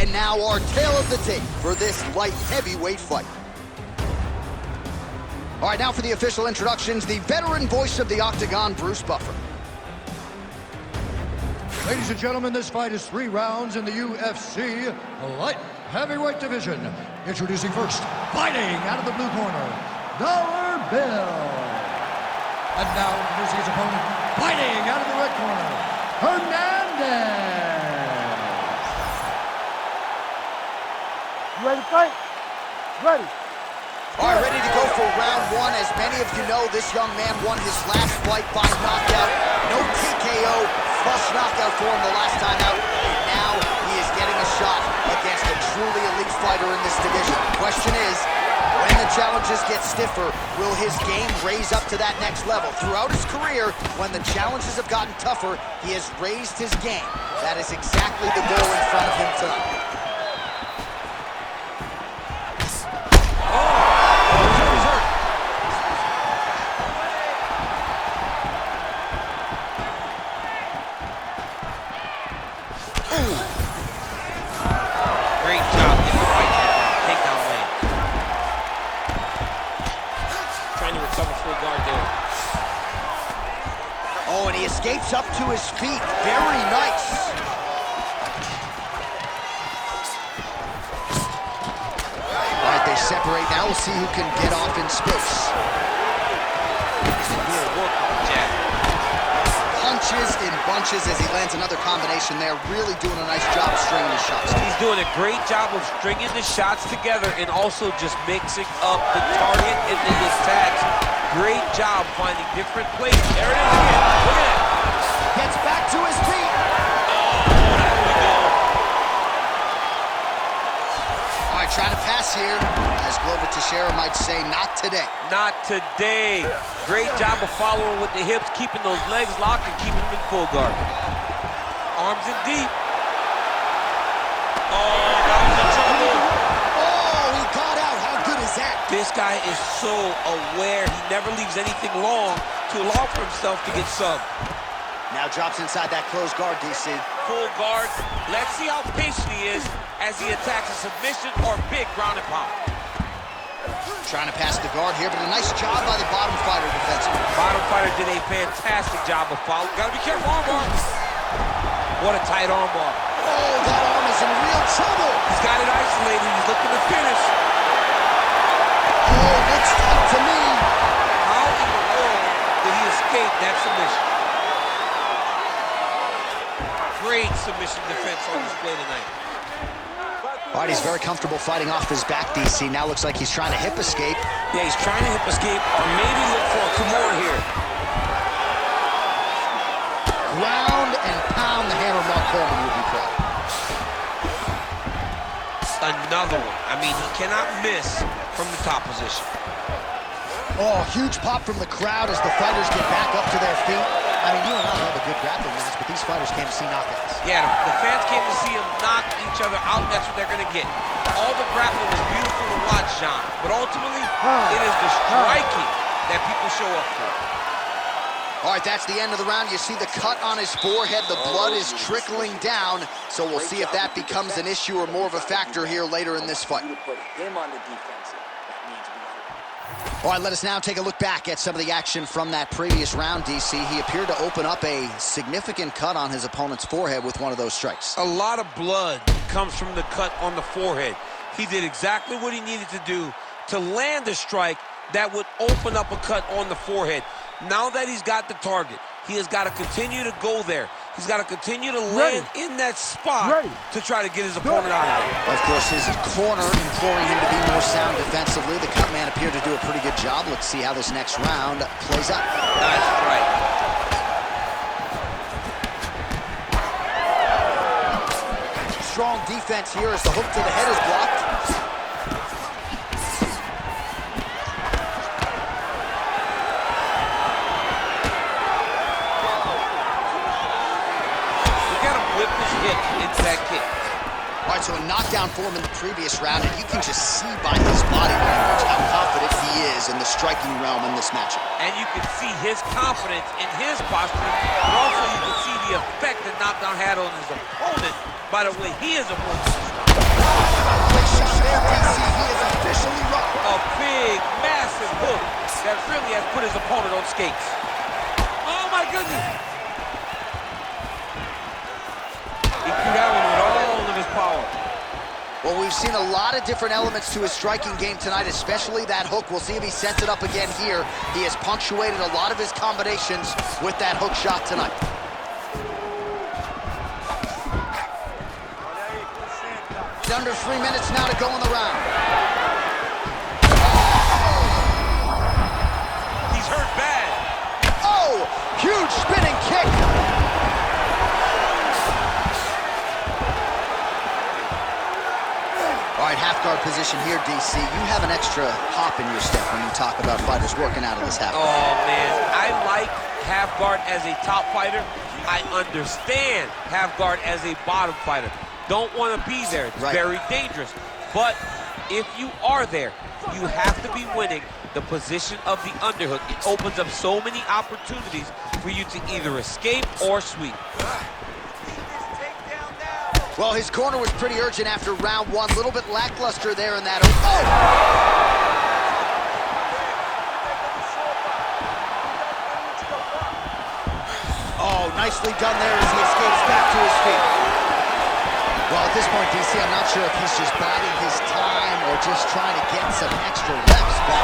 And now our tale of the tape for this light heavyweight fight. All right, now for the official introductions, the veteran voice of the Octagon, Bruce Buffer. Ladies and gentlemen, this fight is 3 rounds in the UFC light heavyweight division. Introducing first, fighting out of the blue corner, Dollar Bill. And now introducing his opponent, fighting out of the red corner, Hernandez. You ready to fight? Ready. All right, ready to go for round 1. As many of you know, this young man won his last fight by knockout. No TKO, flush knockout for him the last time out. And now he is getting a shot against a truly elite fighter in this division. The question is, when the challenges get stiffer, will his game raise up to that next level? Throughout his career, when the challenges have gotten tougher, he has raised his game. That is exactly the goal in front of him tonight. Great job getting the right takedown lane. Trying to recover full guard there. Oh, and he escapes up to his feet. Very nice. All right, they separate. Now we'll see who can get off in space. Punches in bunches as he lands another combination there. Really doing a nice job stringing his shots. He's doing a great job of stringing the shots together and also just mixing up the target and the attacks. Great job finding different places. There it is again. Look at that. Gets back to his feet. Oh, there we go. All right, trying to pass here. As Glover Teixeira might say, not today. Not today. Great job of following with the hips, keeping those legs locked and keeping them in full guard. Arms in deep. Oh, that was in trouble. Oh, he got out. How good is that? This guy is so aware. He never leaves anything long to allow for himself to get subbed. Now drops inside that closed guard, DC. Full guard. Let's see how patient he is as he attacks a submission or big ground and pound. Trying to pass the guard here, but a nice job by the bottom fighter defensively. Bottom fighter did a fantastic job of following. Gotta be careful, armbar. What a tight armbar. Oh, that arm is in real trouble. He's got it isolated. He's looking to finish. Oh, looks tough to me. How in the world did he escape that submission? Great submission defense on display tonight. All right, he's very comfortable fighting off his back, DC. Now looks like he's trying to hip escape. Yeah, he's trying to hip escape or maybe look for a Kimura here. Ground and pound, the hammer Mark Coleman would be proud. Another one. I mean, he cannot miss from the top position. Oh, huge pop from the crowd as the fighters get back up to their feet. I mean, you and I have a good grappling match, but these fighters came to see knockouts. Yeah, the fans came to see them knock each other out. That's what they're going to get. All the grappling was beautiful to watch, John. But ultimately, it is the striking that people show up for. All right, that's the end of the round. You see the cut on his forehead. The blood is trickling down. So we'll see if that becomes an issue or more of a factor here later in this fight. Put him on the defensive. That means we All right, let us now take a look back at some of the action from that previous round, DC. He appeared to open up a significant cut on his opponent's forehead with one of those strikes. A lot of blood comes from the cut on the forehead. He did exactly what he needed to do to land a strike that would open up a cut on the forehead. Now that he's got the target, he has got to continue to go there. He's got to continue to land in that spot to try to get his opponent out of there. Of course, his corner imploring him to be more sound defensively. The cut man appeared to do a pretty good job. Let's see how this next round plays out. That's right. Strong defense here as the hook to the head is blocked. Into that kick. All right, so a knockdown for him in the previous round, and you can just see by his body language how confident he is in the striking realm in this matchup. And you can see his confidence in his posture, but also you can see the effect that knockdown had on his opponent by the way he is approaching the strike. Quick shot there, DC. He is officially rocked. A big, massive hook that really has put his opponent on skates. Oh my goodness! He threw that one with all of his power. Well, we've seen a lot of different elements to his striking game tonight, especially that hook. We'll see if he sets it up again here. He has punctuated a lot of his combinations with that hook shot tonight. Under 3 minutes now to go in the round. He's hurt bad. Oh, huge spinning kick. All right, half guard position here, DC. You have an extra hop in your step when you talk about fighters working out of this half guard. Oh, man. I like half guard as a top fighter. I understand half guard as a bottom fighter. Don't want to be there. It's very dangerous. But if you are there, you have to be winning the position of the underhook. It opens up so many opportunities for you to either escape or sweep. Well, his corner was pretty urgent after round one. A little bit lackluster there in that. Oh, nicely done there as he escapes back to his feet. Well, at this point, DC, I'm not sure if he's just biding his time or just trying to get some extra reps, but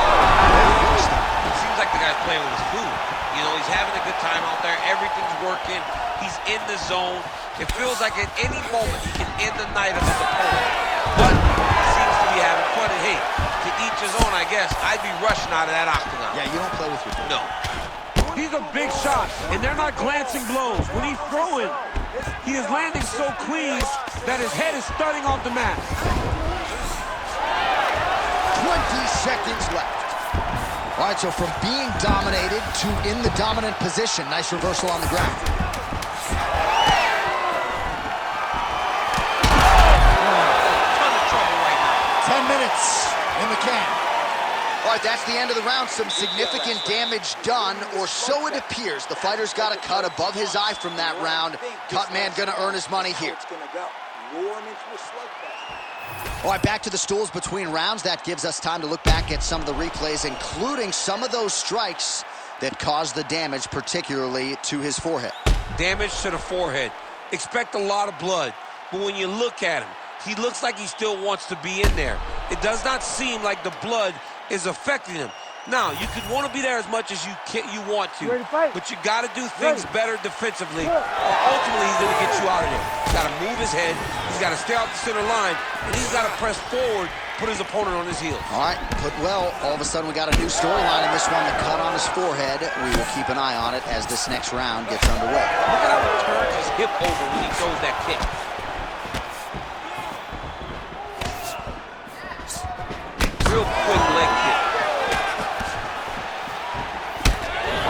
it seems like the guy's playing with his food. You know, he's having a good time out there. Everything's working. He's in the zone. It feels like at any moment he can end the night of his opponent. But he seems to be having fun. And hey, to each his own, I guess. I'd be rushing out of that octagon. Yeah, you don't play with your food. No. These are big shots, and they're not glancing blows. When he's throwing, he is landing so clean that his head is starting off the mat. 20 seconds left. All right, so from being dominated to in the dominant position. Nice reversal on the ground. Ton of trouble right now. 10 minutes in the can. All right, that's the end of the round. Some significant damage done, or so it appears. The fighter's got a cut above his eye from that round. Cut man gonna earn his money here. All right, back to the stools between rounds. That gives us time to look back at some of the replays, including some of those strikes that caused the damage, particularly to his forehead. Damage to the forehead. Expect a lot of blood, but when you look at him, he looks like he still wants to be in there. It does not seem like the blood is affecting him. Now, you could want to be there as much as you want to, but you got to do things better defensively, or ultimately he's going to get you out of there. He's got to move his head, he's got to stay out the center line, and he's got to press forward, put his opponent on his heels. All right, put well. All of a sudden, we got a new storyline in this one, the cut on his forehead. We will keep an eye on it as this next round gets underway. Look at how he turns his hip over when he throws that kick. Real quick leg kick.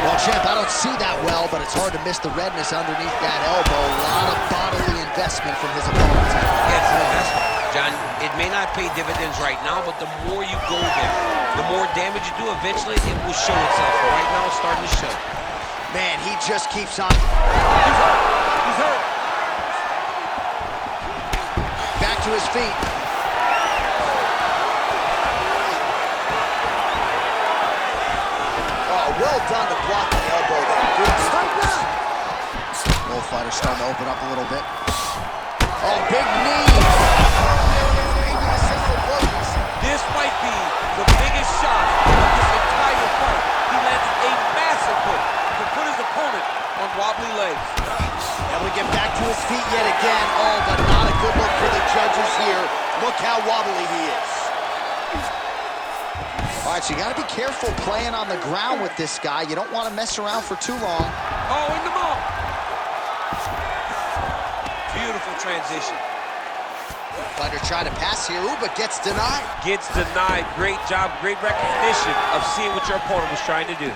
Well, champ, I don't see that well, but it's hard to miss the redness underneath that elbow. A lot of bodily investment from his opponent. Yeah, it's an investment. John, it may not pay dividends right now, but the more you go there, the more damage you do, eventually it will show itself. But right now, it's starting to show. Man, he just keeps on. He's hurt. He's hurt. Back to his feet. Well done to block the elbow there. Good strike. Both fighters starting to open up a little bit. Oh, big knee. This might be the biggest shot of this entire fight. He landed a massive hook to put his opponent on wobbly legs. And we get back to his feet yet again. Oh, but not a good look for the judges here. Look how wobbly he is. All right, so you got to be careful playing on the ground with this guy. You don't want to mess around for too long. Oh, in the mouth. Beautiful transition. Fighter trying to pass here, ooh, but gets denied. Gets denied. Great job, great recognition of seeing what your opponent was trying to do.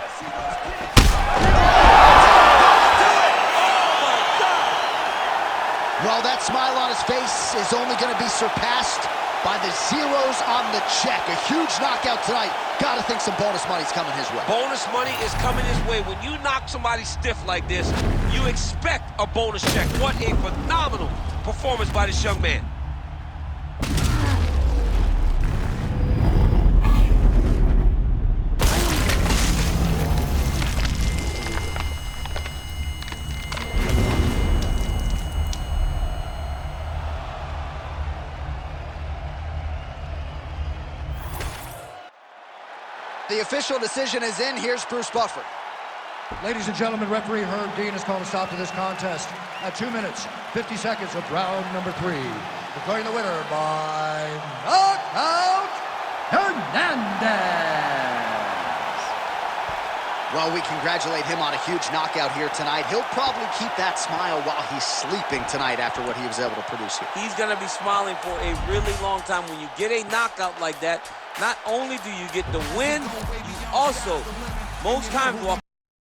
Well, that smile on his face is only going to be surpassed by the zeros on the check. A huge knockout tonight. Got to think some bonus money's coming his way. Bonus money is coming his way. When you knock somebody stiff like this, you expect a bonus check. What a phenomenal performance by this young man. The official decision is in. Here's Bruce Buffer. Ladies and gentlemen, referee Herb Dean has called a stop to this contest at 2 minutes, 50 seconds of round number 3. Declaring the winner by knockout, Hernandez. Well, we congratulate him on a huge knockout here tonight. He'll probably keep that smile while he's sleeping tonight after what he was able to produce here. He's going to be smiling for a really long time. When you get a knockout like that, not only do you get the win, you also, most times, walk